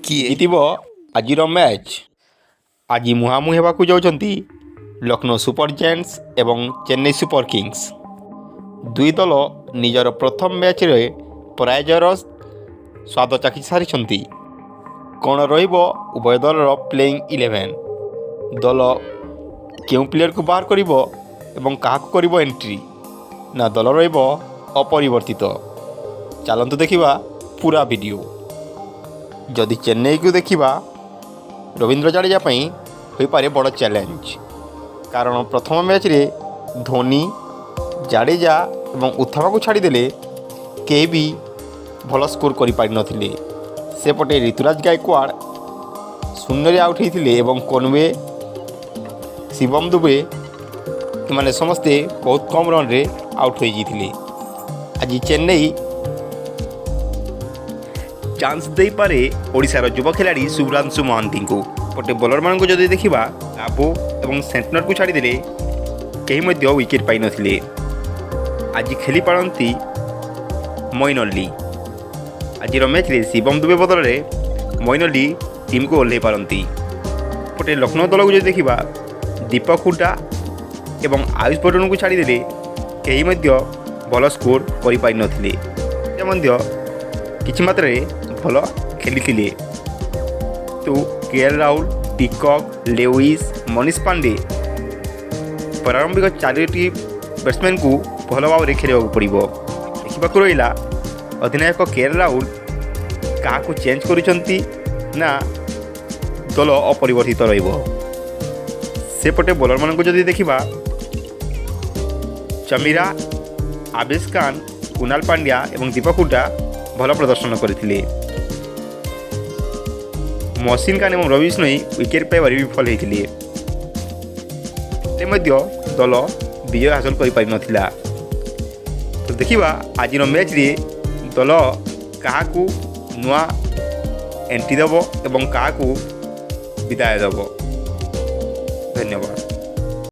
କିଏ ଜିତିବ ଆଜିର ମ୍ୟାଚ୍? ଆଜି ମୁହାଁମୁହିଁ ହେବାକୁ ଯାଉଛନ୍ତି ଲକ୍ଷ୍ନୌ ସୁପର ଜାଏଣ୍ଟସ୍ ଏବଂ ଚେନ୍ନାଇ ସୁପର କିଙ୍ଗସ୍। ଦୁଇ ଦଳ ନିଜର ପ୍ରଥମ ମ୍ୟାଚ୍ରେ ପରାଜୟର ସ୍ୱାଦ ଚାଖି ସାରିଛନ୍ତି। କ'ଣ ରହିବ ଉଭୟ ଦଳର ପ୍ଲେଇଂ 11? ଦଳ କେଉଁ ପ୍ଲେୟରକୁ ବାହାର କରିବ ଏବଂ କାହାକୁ କରିବ ଏଣ୍ଟ୍ରି? ନା ଦଳ ରହିବ ଅପରିବର୍ତ୍ତିତ? ଚାଲନ୍ତୁ ଦେଖିବା ପୁରା ଭିଡ଼ିଓ। ଯଦି ଚେନ୍ନାଇକୁ ଦେଖିବା, ରବୀନ୍ଦ୍ର ଜାଡ଼େଜା ପାଇଁ ହୋଇପାରେ ବଡ଼ ଚ୍ୟାଲେଞ୍ଜ। କାରଣ ପ୍ରଥମ ମ୍ୟାଚ୍ରେ ଧୋନି, ଜାଡ଼େଜା ଏବଂ ଉଥାପାକୁ ଛାଡ଼ିଦେଲେ କେହି ବି ଭଲ ସ୍କୋର କରିପାରିନଥିଲେ। ସେପଟେ ଋତୁରାଜ ଗାଇକ୍ୱାଡ଼ ଶୂନ୍ୟରେ ଆଉଟ୍ ହୋଇଥିଲେ ଏବଂ କନ୍ୱେ, ଶିବମ ଦୁବେ ଏମାନେ ସମସ୍ତେ ବହୁତ କମ୍ ରନ୍ରେ ଆଉଟ୍ ହୋଇଯାଇଥିଲେ। ଆଜି ଚେନ୍ନାଇ ଚାନ୍ସ ଦେଇପାରେ ଓଡ଼ିଶାର ଯୁବ ଖେଳାଳି ସudhanshu ମହାନ୍ତିଙ୍କୁ। ପଟେ ବୋଲରମାନଙ୍କୁ ଯଦି ଦେଖିବା, ଆବୁ ଏବଂ ସେଣ୍ଟନରକୁ ଛାଡ଼ିଦେଲେ କେହି ମଧ୍ୟ ୱିକେଟ୍ ପାଇନଥିଲେ। ଆଜି ଖେଳିପାରନ୍ତି ମଇନ ଅଲି। ଆଜିର ମ୍ୟାଚ୍ରେ ଶିବମ ଦୁବେ ବଦଳରେ ମଇନ ଅଲି ଟିମ୍କୁ ଓହ୍ଲାଇ ପାରନ୍ତି। ପଟେ ଲକ୍ଷ୍ନୌ ଦଳକୁ ଯଦି ଦେଖିବା, ଦୀପକ ହୁଡା ଏବଂ ଆୟୁଷ ପଟନକୁ ଛାଡ଼ିଦେଲେ କେହି ମଧ୍ୟ ଭଲ ସ୍କୋର କରିପାରିନଥିଲେ। ସେ ମଧ୍ୟ କିଛି ମାତ୍ରାରେ ଭଲ ଖେଳିଥିଲେ। କିନ୍ତୁ କେଏଲ୍ ରାହୁଲ, ପିକକ୍, ଲେୱିସ୍, ମନୀଷ ପାଣ୍ଡେ ପ୍ରାରମ୍ଭିକ 4ଟି ବ୍ୟାଟ୍ସମ୍ୟାନ୍କୁ ଭଲ ଭାବରେ ଖେଳିବାକୁ ପଡ଼ିବ। ଦେଖିବାକୁ ରହିଲା ଅଧିନାୟକ କେଏଲ୍ ରାହୁଲ କାହାକୁ ଚେଞ୍ଜ କରୁଛନ୍ତି ନା ଦଳ ଅପରିବର୍ତ୍ତିତ ରହିବ। ସେପଟେ ବୋଲରମାନଙ୍କୁ ଯଦି ଦେଖିବା, ଚମିରା, ଆବେଶ ଖାନ, କୁନାଲ ପାଣ୍ଡ୍ୟା ଏବଂ ଦୀପକ ହୁଡା ଭଲ ପ୍ରଦର୍ଶନ କରିଥିଲେ। ମହସିନ ଖାନ ଏବଂ ରବି ବିଷ୍ଣୋଇ ୱିକେଟ୍ ପାଇବାରେ ବିଫଳ ହୋଇଥିଲେ। ହେଲେ ମଧ୍ୟ ଦଳ ବିଜୟ ହାସଲ କରିପାରିନଥିଲା। ତ ଦେଖିବା ଆଜିର ମ୍ୟାଚ୍ରେ ଦଳ କାହାକୁ ନୂଆ ଏଣ୍ଟ୍ରି ଦେବ ଏବଂ କାହାକୁ ବିଦାୟ ଦେବ। ଧନ୍ୟବାଦ।